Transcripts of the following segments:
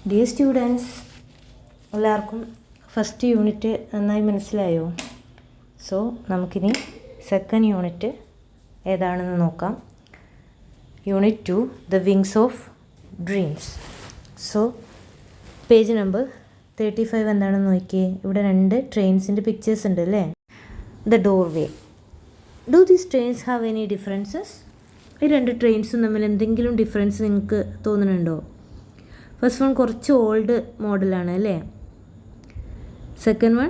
Dear students, എല്ലാവർക്കും first unit നന്നായി മനസ്സിലായോ? സോ നമുക്കിനി സെക്കൻഡ് യൂണിറ്റ് ഏതാണെന്ന് നോക്കാം. Unit 2, the wings of dreams. So page number 35 എന്താണെന്ന് നോക്കിയേ. ഇവിടെ 2 ട്രെയിൻസിൻ്റെ പിക്ചേഴ്സ് ഉണ്ട് അല്ലേ? The doorway. Do these trains have any differences? ഈ 2 ട്രെയിൻസും തമ്മിൽ എന്തെങ്കിലും ഡിഫറൻസ് നിങ്ങൾക്ക് തോന്നുന്നുണ്ടോ? ഫസ്റ്റ് വൺ കുറച്ച് ഓൾഡ് മോഡലാണ് അല്ലേ? സെക്കൻഡ് വൺ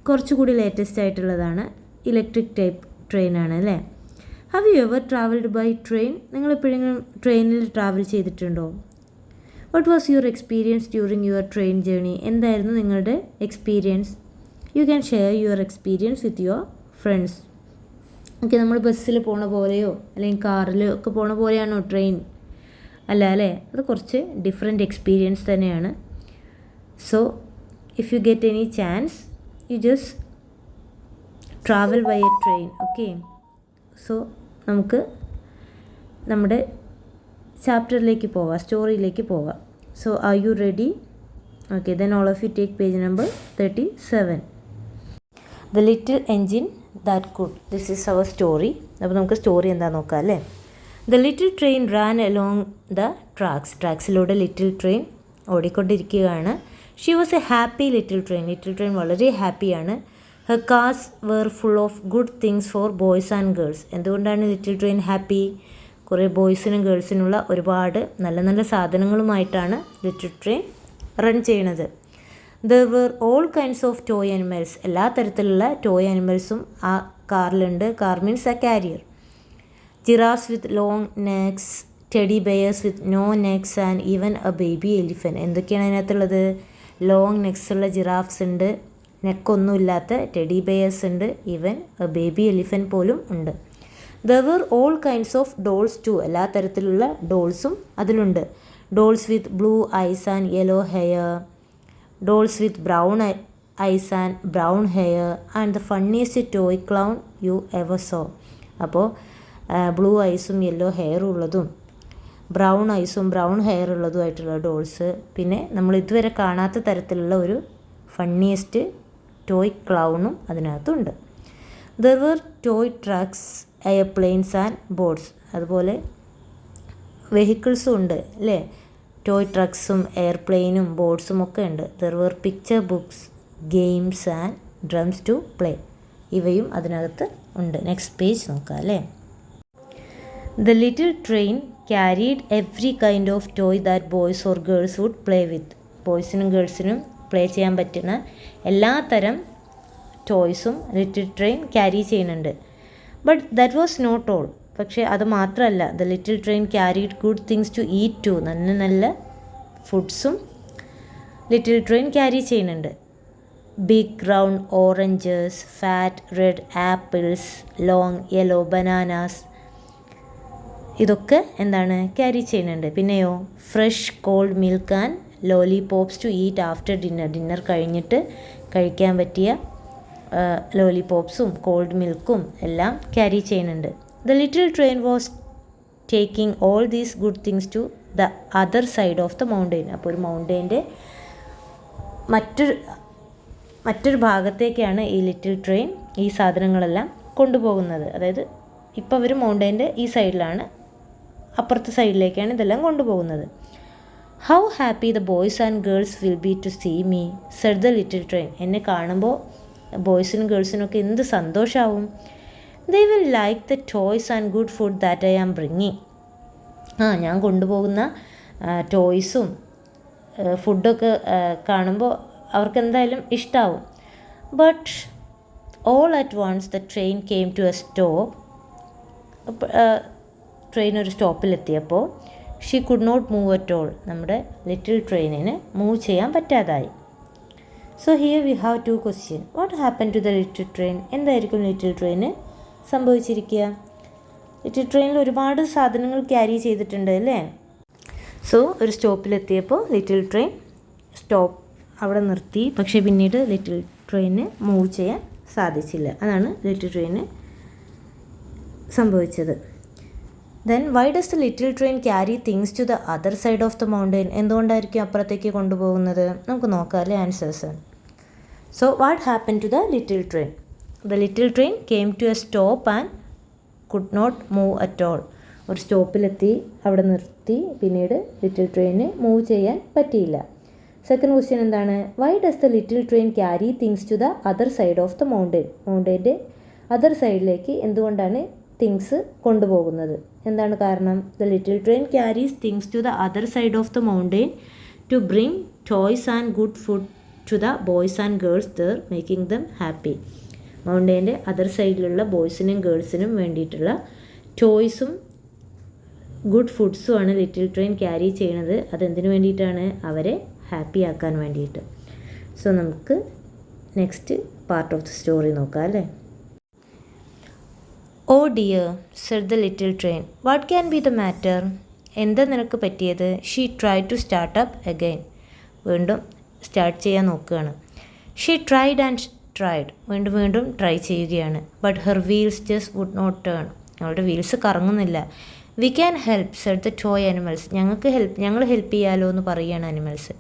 കുറച്ചുകൂടി ലേറ്റസ്റ്റ് ആയിട്ടുള്ളതാണ്, ഇലക്ട്രിക് ടൈപ്പ് ട്രെയിനാണ് അല്ലേ? Have you ever travelled by train? നിങ്ങൾ എപ്പോഴെങ്കിലും ട്രെയിനിൽ ട്രാവൽ ചെയ്തിട്ടുണ്ടോ? What was your experience during your train journey? എന്തായിരുന്നു നിങ്ങളുടെ experience? You can share your experience with your friends. Okay, നമ്മൾ ബസ്സിൽ പോണ പോലെയോ അല്ലെങ്കിൽ കാറിൽ ഒക്കെ പോണ പോലെയാണോ ട്രെയിൻ? അല്ല അല്ലേ? അത് കുറച്ച് ഡിഫറെൻ്റ് എക്സ്പീരിയൻസ് തന്നെയാണ്. So if you get any chance you just travel by a train. Okay, so നമുക്ക് നമ്മുടെ ചാപ്റ്ററിലേക്ക് പോവാം, സ്റ്റോറിയിലേക്ക് പോവാം. So are you ready? Okay, then all of you take page number 37. The little engine that could. This is our story. അപ്പോൾ നമുക്ക് story എന്താ നോക്കാം അല്ലേ? The little train ran along the ട്രാക്സിലൂടെ ലിറ്റിൽ ട്രെയിൻ ഓടിക്കൊണ്ടിരിക്കുകയാണ്. She was a happy little train. Little train വളരെ ഹാപ്പിയാണ്. Her cars were full of good things for boys and girls. എന്തുകൊണ്ടാണ് ലിറ്റിൽ ട്രെയിൻ ഹാപ്പി? കുറേ ബോയ്സിനും ഗേൾസിനുള്ള ഒരുപാട് നല്ല നല്ല സാധനങ്ങളുമായിട്ടാണ് ലിറ്റിൽ ട്രെയിൻ റൺ ചെയ്യണത്. There were all kinds of toy animals. എല്ലാ തരത്തിലുള്ള ടോയ് ആനിമൽസും ആ കാറിലുണ്ട്. Car means a carrier. Giraffes with long necks, teddy bears with no necks and even a baby elephant. എന്തൊക്കെയാണ് അതിനകത്തുള്ളത്? ലോങ് നെക്സ് ഉള്ള giraffes ഉണ്ട്, നെക്കൊന്നുമില്ലാത്ത ടെഡി ബെയേഴ്സ് ഉണ്ട്, ഈവൻ എ ബേബി എലിഫൻറ്റ് പോലും ഉണ്ട്. There were all kinds of dolls too. എല്ലാ തരത്തിലുള്ള ഡോൾസും അതിലുണ്ട്. Dolls with blue eyes and yellow hair, dolls with brown eyes and brown hair and the funniest toy clown you ever saw. അപ്പോൾ blue ഐസും yellow ഹെയറും ഉള്ളതും brown ഐസും brown hair ഉള്ളതുമായിട്ടുള്ള ഡോൾസ്, പിന്നെ നമ്മൾ ഇതുവരെ കാണാത്ത തരത്തിലുള്ള ഒരു ഫണ്ണിയസ്റ്റ് ടോയ് ക്ലൗണും അതിനകത്തുണ്ട്. There were toy trucks, airplanes and boats. അതുപോലെ വെഹിക്കിൾസും ഉണ്ട് അല്ലേ? ടോയ് ട്രക്സും എയർപ്ലെയിനും ബോട്ട്സും ഒക്കെ ഉണ്ട്. There were picture books, games and drums to play. ഇവയും അതിനകത്ത് ഉണ്ട്. നെക്സ്റ്റ് പേജ് നോക്കാം അല്ലേ? The little train carried every kind of toy that boys or girls would play with. ബോയ്സിനും ഗേൾസിനും പ്ലേ ചെയ്യാൻ പറ്റുന്ന എല്ലാ തരം ടോയ്സും ലിറ്റിൽ ട്രെയിൻ ക്യാരി ചെയ്യുന്നുണ്ട്. But that was not all. പക്ഷേ അത് മാത്രമല്ല, the little train carried good things to eat too. നല്ല നല്ല ഫുഡ്സും ലിറ്റിൽ ട്രെയിൻ ക്യാരി ചെയ്യുന്നുണ്ട്. Big round oranges, fat red apples, long yellow bananas, ഇതൊക്കെ എന്താണ് ക്യാരി ചെയ്യുന്നുണ്ട്. പിന്നെയോ fresh cold milk and lollipops to eat after dinner. Dinner കഴിഞ്ഞിട്ട് കഴിക്കാൻ പറ്റിയ ലോലിപോപ്സും കോൾഡ് മിൽക്കും എല്ലാം ക്യാരി ചെയ്യുന്നുണ്ട്. The little train was taking all these good things to the other side of the mountain. അപ്പോൾ ഒരു മൗണ്ടെയിൻ്റെ മറ്റൊരു ഭാഗത്തേക്കാണ് ഈ ലിറ്റിൽ ട്രെയിൻ ഈ സാധനങ്ങളെല്ലാം കൊണ്ടുപോകുന്നത്. അതായത് ഇപ്പോൾ അവർ മൗണ്ടെയിൻ്റെ ഈ സൈഡിലാണ്, അപ്പുറത്തെ സൈഡിലേക്കാണ് ഇതെല്ലാം കൊണ്ടുപോകുന്നത്. How happy the boys and girls will be to see me, said the little train. എന്നെ കാണുമ്പോൾ ബോയ്സിനും ഗേൾസിനൊക്കെ എന്ത് സന്തോഷമാവും. They will like the toys and good food that I am bringing. ഞാൻ കൊണ്ടുപോകുന്ന ടോയ്സും ഫുഡൊക്കെ കാണുമ്പോൾ അവർക്ക് എന്തായാലും ഇഷ്ടമാവും. But all at once the train came to a stop. Train ഒരു സ്റ്റോപ്പിലെത്തിയപ്പോൾ she could not move at all. നമ്മുടെ ലിറ്റിൽ ട്രെയിനിന് മൂവ് ചെയ്യാൻ പറ്റാതായി. So here we have 2 question. What happen to the little train? എന്തായിരിക്കും ലിറ്റിൽ ട്രെയിന് സംഭവിച്ചിരിക്കുക? Little ട്രെയിനിൽ ഒരുപാട് സാധനങ്ങൾ ക്യാരി ചെയ്തിട്ടുണ്ട് അല്ലേ? സോ ഒരു സ്റ്റോപ്പിലെത്തിയപ്പോൾ ലിറ്റിൽ ട്രെയിൻ അവിടെ നിർത്തി. പക്ഷേ പിന്നീട് ലിറ്റിൽ ട്രെയിന് മൂവ് ചെയ്യാൻ സാധിച്ചില്ല. അതാണ് ലിറ്റിൽ ട്രെയിന് സംഭവിച്ചത്. Then why does the little train carry things to the other side of the mountain? എന്തുകൊണ്ടായിരിക്കും അപ്പുറത്തേക്ക് കൊണ്ടുപോകുന്നത്? നമുക്ക് നോക്കാം അല്ലേ answers. So what happen to the little train? The little train came to a stop and could not move at all. ഒരു സ്റ്റോപ്പിലെത്തി, അവിടെ നിർത്തി, പിന്നീട് ലിറ്റിൽ ട്രെയിന് മൂവ് ചെയ്യാൻ പറ്റിയില്ല. സെക്കൻഡ് ക്വസ്റ്റ്യൻ എന്താണ്? Why does the little train carry things to the other side of the mountain? മൗണ്ടെയിൻ്റെ other സൈഡിലേക്ക് എന്തുകൊണ്ടാണ് തിങ്സ് കൊണ്ടുപോകുന്നത്? എന്താണ് കാരണം? The little train carries things to the other side of the mountain to bring toys and good food to the boys and girls there, making them happy. മൗണ്ടെയിൻ്റെ other സൈഡിലുള്ള ബോയ്സിനും ഗേൾസിനും വേണ്ടിയിട്ടുള്ള ടോയ്സും ഗുഡ് ഫുഡ്സുമാണ് ലിറ്റിൽ ട്രെയിൻ ക്യാരി ചെയ്യണത്. അതെന്തിനു വേണ്ടിയിട്ടാണ്? അവരെ ഹാപ്പി ആക്കാൻ വേണ്ടിയിട്ട്. സോ നമുക്ക് next part of the story നോക്കാം അല്ലേ. Oh dear, said the little train, what can be the matter? എന്താ നിനക്ക് പറ്റിയത്? She try to start up again. വീണ്ടും സ്റ്റാർട്ട് ചെയ്യാൻ നോക്കുകയാണ്. She tried and tried. വീണ്ടും വീണ്ടും ട്രൈ ചെയ്യുകയാണ്. But her wheels just would not turn. അവളുടെ വീൽസ് കറങ്ങുന്നില്ല. We can help, said the toy animals. ഞങ്ങൾ ഹെൽപ്പ് ചെയ്യാലോ എന്ന് പറയുകയാണ് animals.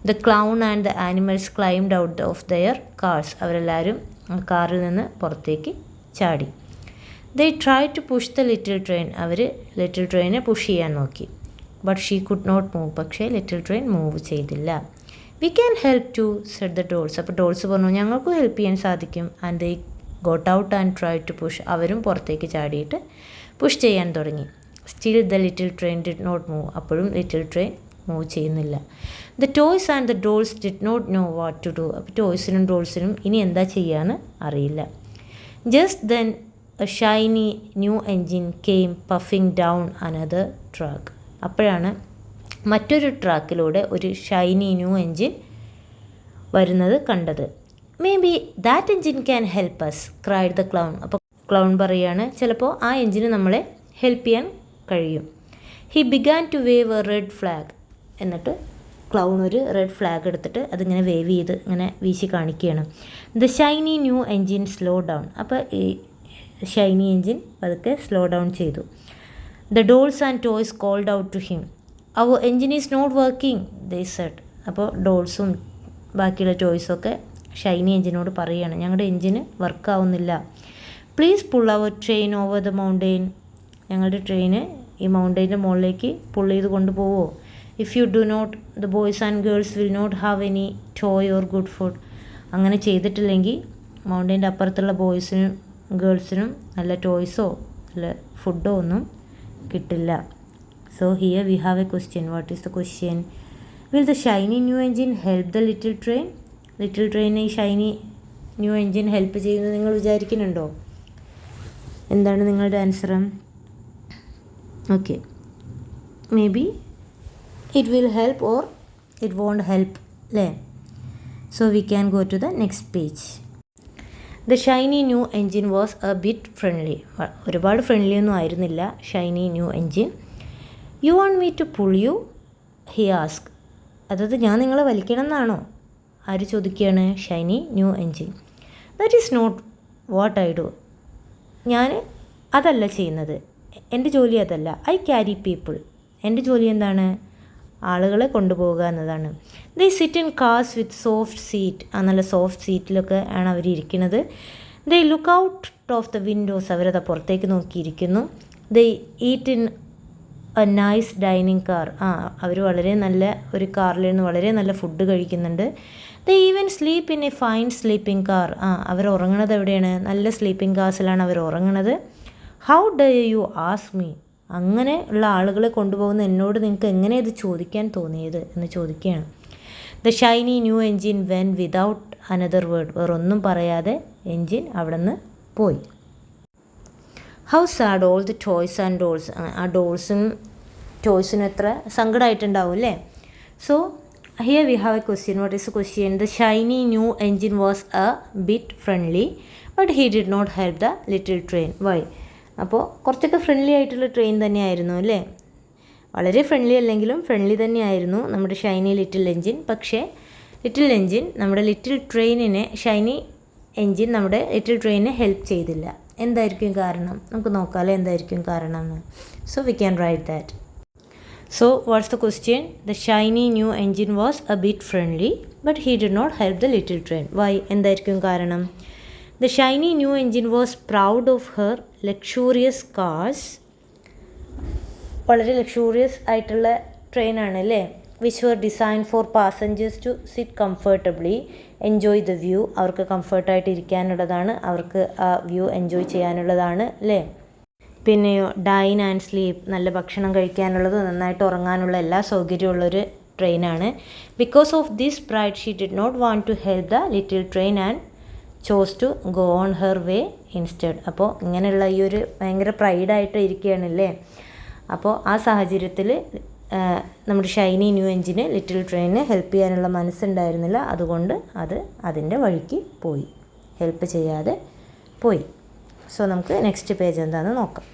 The clown and the animals climbed out of their cars. അവരെല്ലാവരും കാറിൽ നിന്ന് പുറത്തേക്ക് ചാടി. They try to push the little train. അവർ ലിറ്റിൽ ട്രെയിനെ പുഷ് ചെയ്യാൻ നോക്കി. But she could not move. പക്ഷേ ലിറ്റിൽ ട്രെയിൻ മൂവ് ചെയ്തില്ല. We can help too, said the dolls. അപ്പോൾ ഡോൾസ് പറഞ്ഞു ഞങ്ങൾക്കും ഹെൽപ്പ് ചെയ്യാൻ സാധിക്കും. And they got out and try to push. അവരും പുറത്തേക്ക് ചാടിയിട്ട് പുഷ് ചെയ്യാൻ തുടങ്ങി. Still the little train did not move. അപ്പോഴും ലിറ്റിൽ ട്രെയിൻ മൂവ് ചെയ്യുന്നില്ല. The toys and the dolls did not know what to do. അപ്പോൾ ടോയ്സിനും ഡോൾസിനും ഇനി എന്താ ചെയ്യാന്ന് അറിയില്ല. Just then a shiny new engine came puffing down another track. അപ്പോഴാണ് മറ്റൊരു ട്രാക്കിലൂടെ ഒരു ഷൈനി ന്യൂ എൻജിൻ വരുന്നത് കണ്ടത്. Maybe that engine can help us, cried the clown. അപ്പോൾ ക്ലൗൺ പറയുകയാണ് ചിലപ്പോൾ ആ എൻജിന് നമ്മളെ ഹെൽപ്പ് ചെയ്യാൻ കഴിയും. He began to wave A red flag. എന്നിട്ട് ക്ലൗൺ ഒരു റെഡ് ഫ്ലാഗ് എടുത്തിട്ട് അതിങ്ങനെ വേവ് ചെയ്ത് ഇങ്ങനെ വീശി കാണിക്കുകയാണ്. The shiny new engine slow down. അപ്പോൾ ഈ ഷൈനി എൻജിൻ പതുക്കെ സ്ലോ ഡൗൺ ചെയ്തു. The dolls and toys called out to him. Our engine is not working, they said. അപ്പോൾ ഡോൾസും ബാക്കിയുള്ള ടോയ്സൊക്കെ ഷൈനി എൻജിനോട് പറയുകയാണ് ഞങ്ങളുടെ എൻജിന് വർക്കാവുന്നില്ല. Please pull our train over the mountain. ഞങ്ങളുടെ ട്രെയിന് ഈ മൗണ്ടെയിൻ്റെ മുകളിലേക്ക് പുൾ ചെയ്ത് കൊണ്ടുപോവോ? If you do not, the boys and girls will not have any toy or good food. അങ്ങനെ ചെയ്തിട്ടില്ലെങ്കിൽ മൗണ്ടെയിൻ്റെ അപ്പുറത്തുള്ള ബോയ്സിനും ഗേൾസിനും നല്ല ടോയ്സോ നല്ല ഫുഡോ ഒന്നും കിട്ടില്ല. So here we have a question. What is the question? Will the shiny new engine help the little train? Little ട്രെയിനെ ഈ ഷൈനി ന്യൂ എൻജിൻ ഹെൽപ്പ് ചെയ്യുന്നത് നിങ്ങൾ വിചാരിക്കുന്നുണ്ടോ? എന്താണ് നിങ്ങളുടെ answer? Okay, maybe it will help or it won't help അല്ലേ? So we can go to the next page. The shiny new engine was a bit friendly. ഒരുപാട് friendly ഒന്നും ആയിരുന്നില്ല shiny new engine. You want me to pull you, he ask. അതായത് ഞാൻ നിങ്ങളെ വലിക്കണം എന്നാണോ? ആര് ചോദിക്കുകയാണ്? Shiny new engine. That is not what I do. ഞാൻ അതല്ല ചെയ്യുന്നത്, എൻ്റെ ജോലി അതല്ല. I carry people. എൻ്റെ ജോലി എന്താണ്? ആളുകളെ കൊണ്ടുപോകുക എന്നതാണ്. They sit in cars with soft seat. ആ നല്ല സോഫ്റ്റ് സീറ്റിലൊക്കെ ആണ് അവർ ഇരിക്കുന്നത്. They look out of the windows. അവരത് പുറത്തേക്ക് നോക്കിയിരിക്കുന്നു. They eat in a nice dining car. അവർ വളരെ നല്ല ഒരു കാറിൽ നിന്ന് വളരെ നല്ല ഫുഡ് കഴിക്കുന്നുണ്ട്. They even sleep in a fine sleeping car. അവർ ഉറങ്ങണത് എവിടെയാണ്? നല്ല സ്ലീപ്പിംഗ് കാർസിലാണ് അവർ ഉറങ്ങണത്. How dare you ask me? അങ്ങനെ ഉള്ള ആളുകളെ കൊണ്ടുപോകുന്ന എന്നോട് നിങ്ങൾക്ക് എങ്ങനെ ഇത് ചോദിക്കാൻ തോന്നിയത് എന്ന് ചോദിക്കുകയാണ്. The shiny new engine went without another word. വേറൊന്നും പറയാതെ എൻജിൻ അവിടെ നിന്ന് പോയി. How sad all the toys and dolls. ആ ഡോൾസും ടോയ്സിനും എത്ര സങ്കടമായിട്ടുണ്ടാവും അല്ലേ? So here we have a question. What is a question? The shiny new engine was a bit friendly but he did not help the little train. Why? അപ്പോൾ കുറച്ചൊക്കെ friendly ആയിട്ടുള്ള train തന്നെയായിരുന്നു അല്ലേ? വളരെ ഫ്രണ്ട്ലി അല്ലെങ്കിലും ഫ്രണ്ട്ലി തന്നെയായിരുന്നു നമ്മുടെ Shiny little engine. പക്ഷേ ലിറ്റിൽ എൻജിൻ നമ്മുടെ ലിറ്റിൽ ട്രെയിനിനെ, ഷൈനി എൻജിൻ നമ്മുടെ ലിറ്റിൽ ട്രെയിനിനെ ഹെൽപ്പ് ചെയ്തില്ല. എന്തായിരിക്കും കാരണം? നമുക്ക് നോക്കാമല്ലോ എന്തായിരിക്കും കാരണം എന്ന്. So we can write that. So what's the question? The shiny new engine was a bit friendly, but he did not help the little train. Why? എന്തായിരിക്കും കാരണം? The shiny new engine was proud of her luxurious cars. വളരെ luxurious ആയിട്ടുള്ള ട്രെയിനാണ് അല്ലേ? Which were designed for passengers to sit comfortably, enjoy the view. അവർക്ക് കംഫർട്ടായിട്ട് ഇരിക്കാനുള്ളതാണ്, അവർക്ക് ആ view enjoy ചെയ്യാനുള്ളതാണ് അല്ലേ? പിന്നെയോ ഡൈൻ ആൻഡ് സ്ലീപ്പ്, നല്ല ഭക്ഷണം കഴിക്കാനുള്ളത്, നന്നായിട്ട് ഉറങ്ങാനുള്ള എല്ലാ സൗകര്യമുള്ളൊരു ട്രെയിനാണ്. Because of this pride she did not want to help the little train and chose to go on her way instead. അപ്പോൾ ഇങ്ങനെയുള്ള ഈ ഒരു ഭയങ്കര പ്രൈഡായിട്ട് ഇരിക്കുകയാണല്ലേ. അപ്പോൾ ആ സാഹചര്യത്തിൽ നമ്മുടെ ഷൈനി ന്യൂ എഞ്ചിന് ലിറ്റിൽ ട്രെയിനിന് ഹെൽപ്പ് ചെയ്യാനുള്ള മനസ്സുണ്ടായിരുന്നില്ല. അതുകൊണ്ട് അത് അതിൻ്റെ വഴിക്ക് പോയി, ഹെൽപ്പ് ചെയ്യാതെ പോയി. സോ നമുക്ക് നെക്സ്റ്റ് പേജ് എന്താണെന്ന് നോക്കാം.